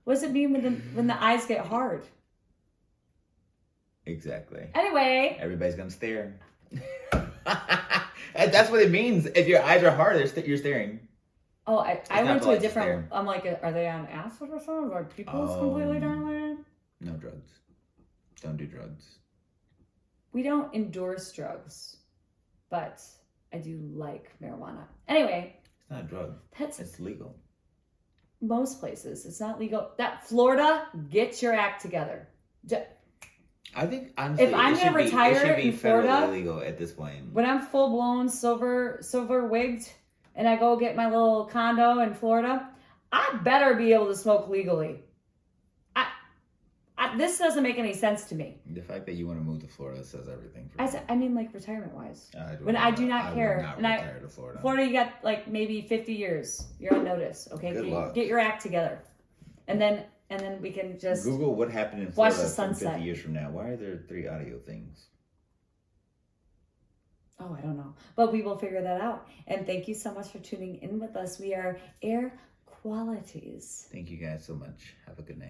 What does it mean when the eyes get hard? Exactly. Anyway. Everybody's gonna stare. And that's what it means. If your eyes are hard, you're staring. Oh, I went to a different. Stare. I'm like, are they on acid or something? Are people's completely dilated? No drugs. Don't do drugs. We don't endorse drugs, but I do like marijuana. Anyway. It's not a drug. It's legal. Most places. It's not legal. Florida, get your act together. I think, honestly, if I'm going to retire in Florida, illegal at this point. When I'm full-blown silver wigged and I go get my little condo in Florida, I better be able to smoke legally. This doesn't make any sense to me. The fact that you want to move to Florida says everything for me. I mean, like, retirement-wise. I do not care. I would not retire to Florida. Florida, you got, like, maybe 50 years. You're on notice, okay? Good luck. Get your act together. And then we can just Google what happened in Florida watch the sunset. 50 years from now. Why are there 3 audio things? Oh, I don't know. But we will figure that out. And thank you so much for tuning in with us. We are Air Qualities. Thank you guys so much. Have a good night.